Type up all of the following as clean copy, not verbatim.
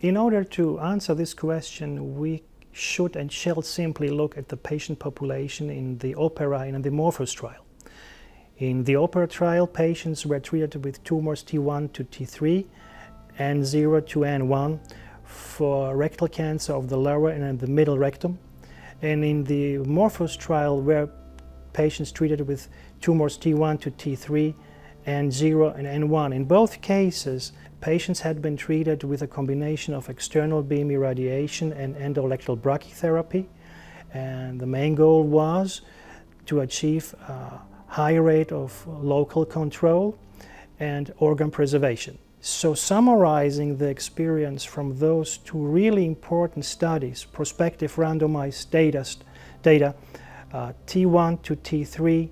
In order to answer this question, we should and shall simply look at the patient population in the OPERA and in the MORPHOS trial. In the OPERA trial, patients were treated with tumors T1 to T3 and 0 to N1 for rectal cancer of the lower and the middle rectum. And in the MORPHOS trial, were patients treated with tumors T1 to T3 and 0 and N1. In both cases, patients had been treated with a combination of external beam irradiation and endolectal brachytherapy. And the main goal was to achieve a high rate of local control and organ preservation. So summarizing the experience from those two really important studies, prospective randomized data, T1 to T3,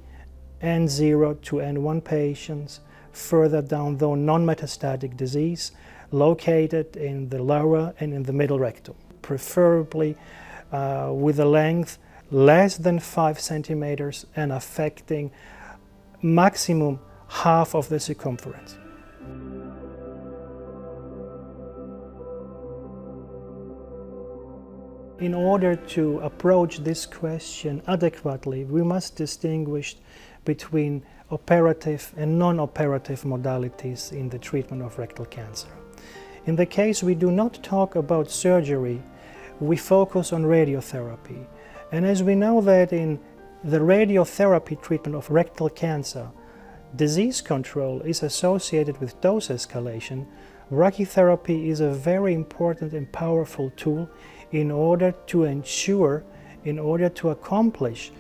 N0 to N1 patients, further down though non-metastatic disease, located in the lower and in the middle rectum, preferably with a length less than 5 centimeters and affecting maximum half of the circumference. In order to approach this question adequately, we must distinguish between operative and non-operative modalities in the treatment of rectal cancer. In the case we do not talk about surgery, we focus on radiotherapy. And as we know that in the radiotherapy treatment of rectal cancer, disease control is associated with dose escalation, brachytherapy is a very important and powerful tool in order to accomplish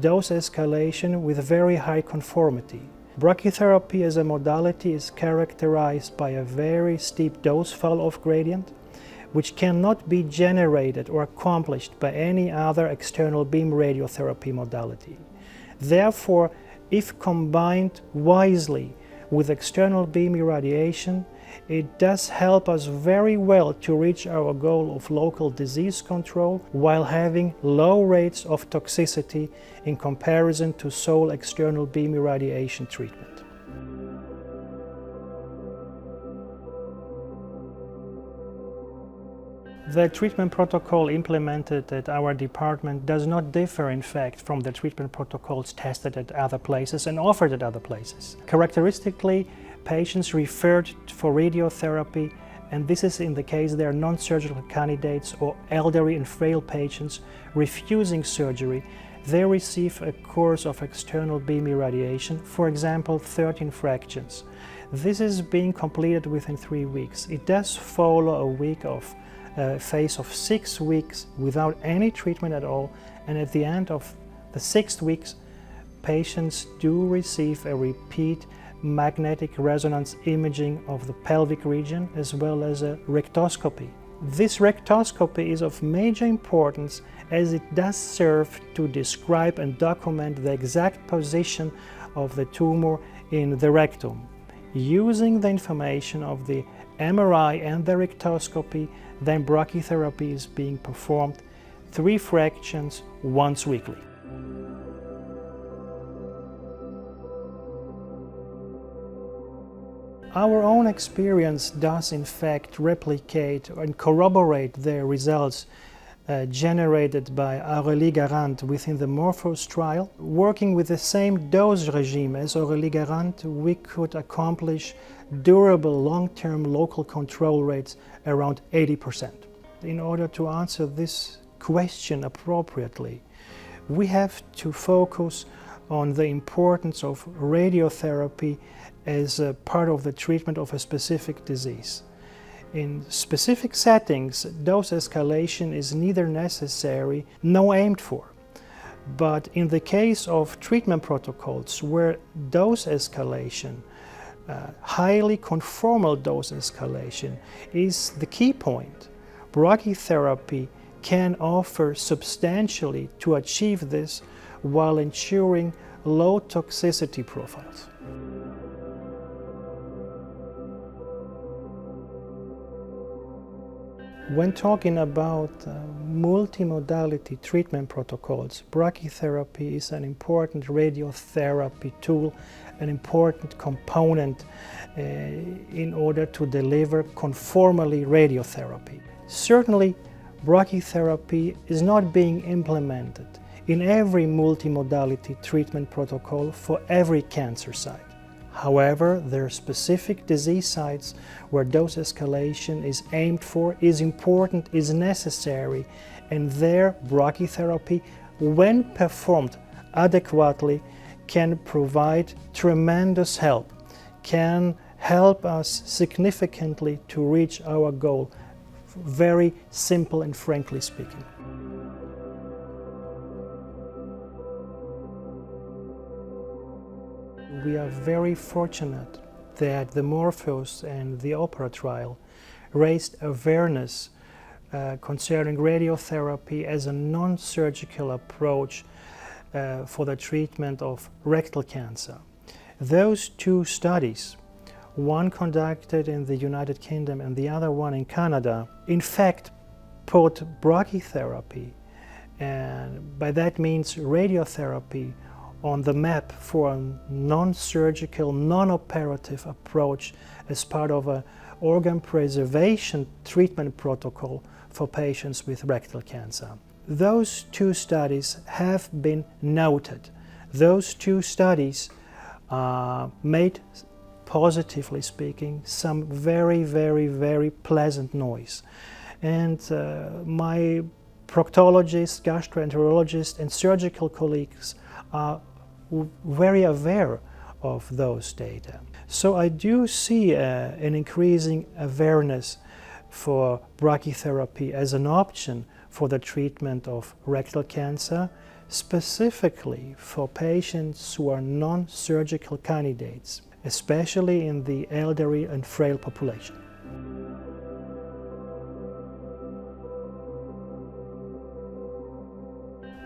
dose escalation with very high conformity. Brachytherapy as a modality is characterized by a very steep dose fall-off gradient, which cannot be generated or accomplished by any other external beam radiotherapy modality. Therefore, if combined wisely with external beam irradiation, it does help us very well to reach our goal of local disease control while having low rates of toxicity in comparison to sole external beam irradiation treatment. The treatment protocol implemented at our department does not differ, in fact, from the treatment protocols tested at other places and offered at other places. Characteristically, patients referred for radiotherapy, and this is in the case they are non-surgical candidates or elderly and frail patients refusing surgery, they receive a course of external beam irradiation, for example, 13 fractions. This is being completed within 3 weeks. It does follow a phase of 6 weeks without any treatment at all, and at the end of the 6th weeks, patients do receive a repeat magnetic resonance imaging of the pelvic region as well as a rectoscopy. This rectoscopy is of major importance as it does serve to describe and document the exact position of the tumor in the rectum. Using the information of the MRI and the rectoscopy, then brachytherapy is being performed 3 fractions once weekly. Our own experience does in fact replicate and corroborate the results generated by Aurélie Garand within the MORPHOS trial. Working with the same dose regime as Aurélie Garand, we could accomplish durable long-term local control rates around 80%. In order to answer this question appropriately, we have to focus on the importance of radiotherapy as a part of the treatment of a specific disease. In specific settings, dose escalation is neither necessary nor aimed for. But in the case of treatment protocols where dose escalation, highly conformal dose escalation, is the key point, brachytherapy can offer substantially to achieve this while ensuring low toxicity profiles. When talking about multimodality treatment protocols, brachytherapy is an important radiotherapy tool, an important component in order to deliver conformally radiotherapy. Certainly, brachytherapy is not being implemented in every multimodality treatment protocol for every cancer site. However, there are specific disease sites where dose escalation is aimed for, is important, is necessary, and there brachytherapy, when performed adequately, can provide tremendous help, can help us significantly to reach our goal, very simple and frankly speaking. We are very fortunate that the Morphos and the OPERA trial raised awareness concerning radiotherapy as a non-surgical approach for the treatment of rectal cancer. Those two studies, one conducted in the United Kingdom and the other one in Canada, in fact put brachytherapy, and by that means radiotherapy, on the map for a non-surgical, non-operative approach as part of an organ preservation treatment protocol for patients with rectal cancer. Those two studies have been noted. Those two studies made, positively speaking, some very pleasant noise. And my proctologists, gastroenterologists and surgical colleagues are very aware of those data. So I do see an increasing awareness for brachytherapy as an option for the treatment of rectal cancer, specifically for patients who are non-surgical candidates, especially in the elderly and frail population.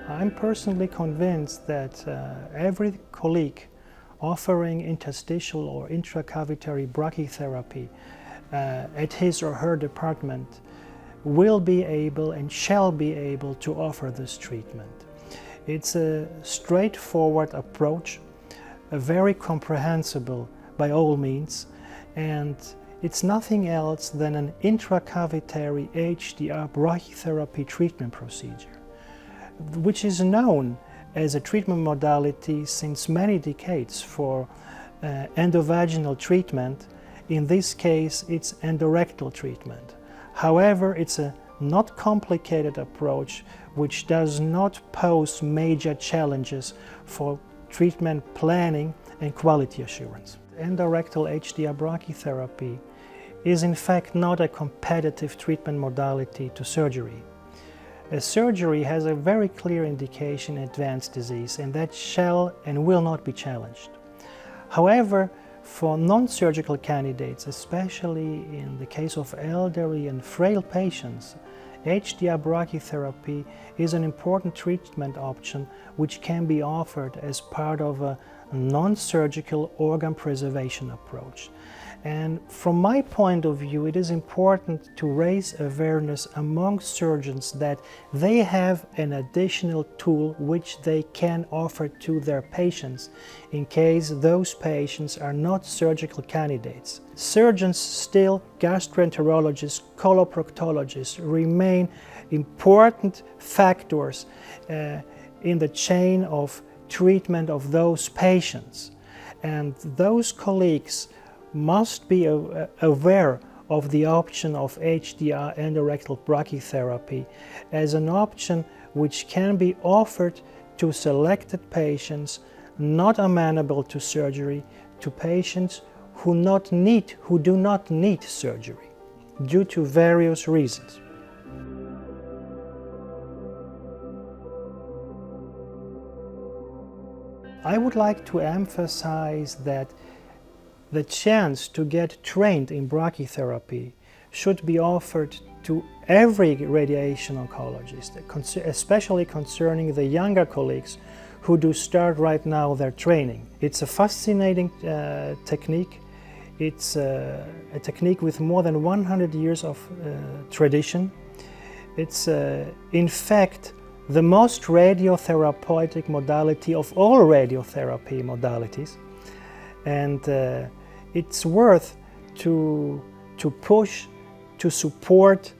I'm personally convinced that every colleague offering interstitial or intracavitary brachytherapy at his or her department will be able and shall be able to offer this treatment. It's a straightforward approach, very comprehensible by all means, and it's nothing else than an intracavitary HDR brachytherapy treatment procedure, which is known as a treatment modality since many decades for endovaginal treatment. In this case, it's endorectal treatment. However, it's a not complicated approach which does not pose major challenges for treatment planning and quality assurance. Endorectal HDR brachytherapy is in fact not a competitive treatment modality to surgery. Surgery has a very clear indication in advanced disease, and that shall and will not be challenged. However, for non-surgical candidates, especially in the case of elderly and frail patients, HDR brachytherapy is an important treatment option which can be offered as part of a non-surgical organ preservation approach. And from my point of view, it is important to raise awareness among surgeons that they have an additional tool which they can offer to their patients in case those patients are not surgical candidates. Surgeons still, gastroenterologists, coloproctologists remain important factors in the chain of treatment of those patients. And those colleagues must be aware of the option of HDR endorectal brachytherapy as an option which can be offered to selected patients not amenable to surgery, to patients who do not need surgery due to various reasons. I would like to emphasize that the chance to get trained in brachytherapy should be offered to every radiation oncologist, especially concerning the younger colleagues who do start right now their training. It's a fascinating technique. It's a technique with more than 100 years of tradition. It's in fact the most radiotherapeutic modality of all radiotherapy modalities, and it's worth to push, to support,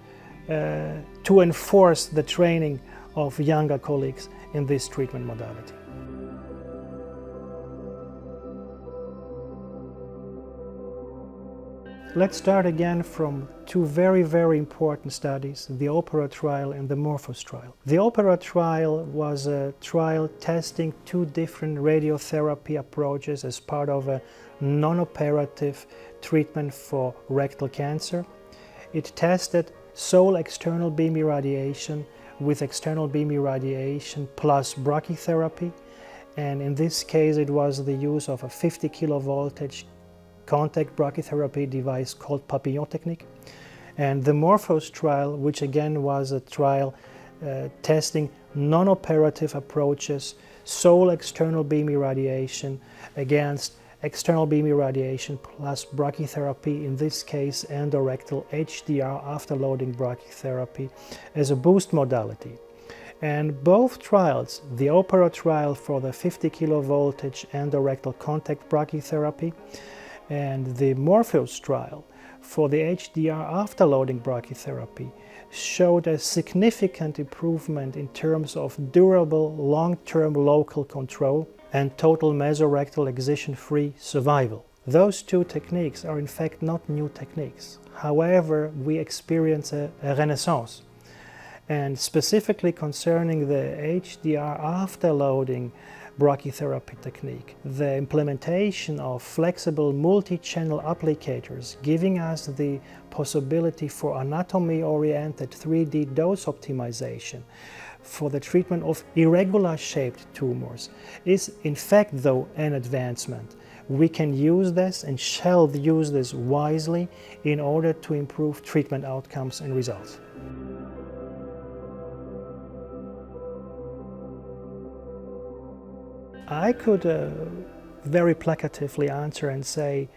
to enforce the training of younger colleagues in this treatment modality. Let's start again from two very important studies, the OPERA trial and the MORPHOS trial. The OPERA trial was a trial testing two different radiotherapy approaches as part of a non-operative treatment for rectal cancer. It tested sole external beam irradiation with external beam irradiation plus brachytherapy, and in this case it was the use of a 50 kilovoltage contact brachytherapy device called Papillon technique. And the MORPHOS trial, which again was a trial testing non-operative approaches, sole external beam irradiation against external beam irradiation plus brachytherapy, in this case endorectal HDR afterloading brachytherapy as a boost modality. And both trials, the OPERA trial for the 50 kilovoltage endorectal contact brachytherapy and the MORPHOS trial for the HDR afterloading brachytherapy, showed a significant improvement in terms of durable long-term local control and total mesorectal excision-free survival. Those two techniques are in fact not new techniques. However, we experience a renaissance. And specifically concerning the HDR afterloading brachytherapy technique, the implementation of flexible multi-channel applicators giving us the possibility for anatomy-oriented 3D dose optimization for the treatment of irregular shaped tumors is in fact though an advancement. We can use this and shall use this wisely in order to improve treatment outcomes and results. I could very placatively answer and say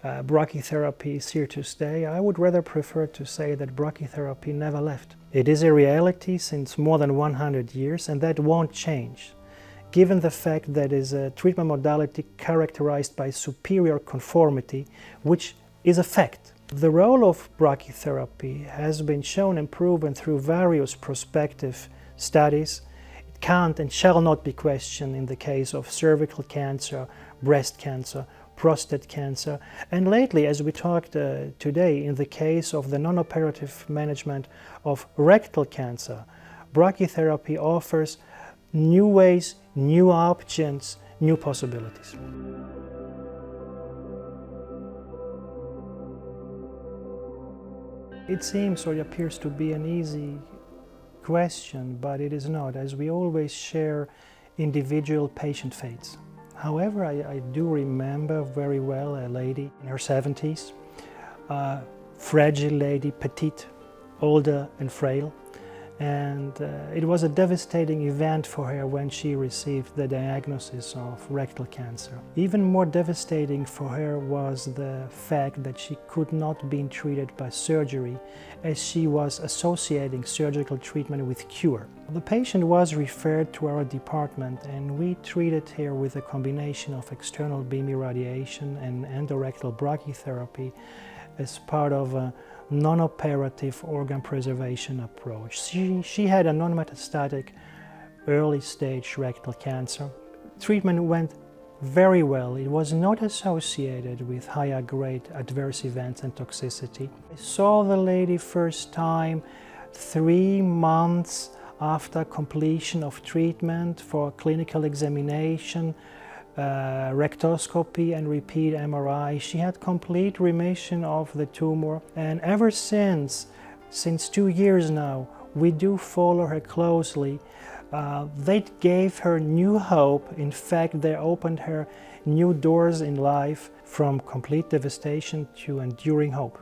brachytherapy is here to stay. I would rather prefer to say that brachytherapy never left. It is a reality since more than 100 years, and that won't change, given the fact that it is a treatment modality characterized by superior conformity, which is a fact. The role of brachytherapy has been shown and proven through various prospective studies. Can't and shall not be questioned in the case of cervical cancer, breast cancer, prostate cancer, and lately, as we talked today, in the case of the non-operative management of rectal cancer, brachytherapy offers new ways, new options, new possibilities. It seems or it appears to be an easy question, but it is not, as we always share individual patient fates. However, I do remember very well a lady in her 70s, a fragile lady, petite, older and frail, and it was a devastating event for her when she received the diagnosis of rectal cancer. Even more devastating for her was the fact that she could not be treated by surgery, as she was associating surgical treatment with cure. The patient was referred to our department, and we treated her with a combination of external beam irradiation and endorectal brachytherapy as part of a non-operative organ preservation approach. She had a non-metastatic early stage rectal cancer. Treatment went very well. It was not associated with higher grade adverse events and toxicity. I saw the lady first time 3 months after completion of treatment for clinical examination, rectoscopy and repeat MRI. She had complete remission of the tumor, and ever since 2 years now, we do follow her closely. They gave her new hope. In fact, they opened her new doors in life from complete devastation to enduring hope.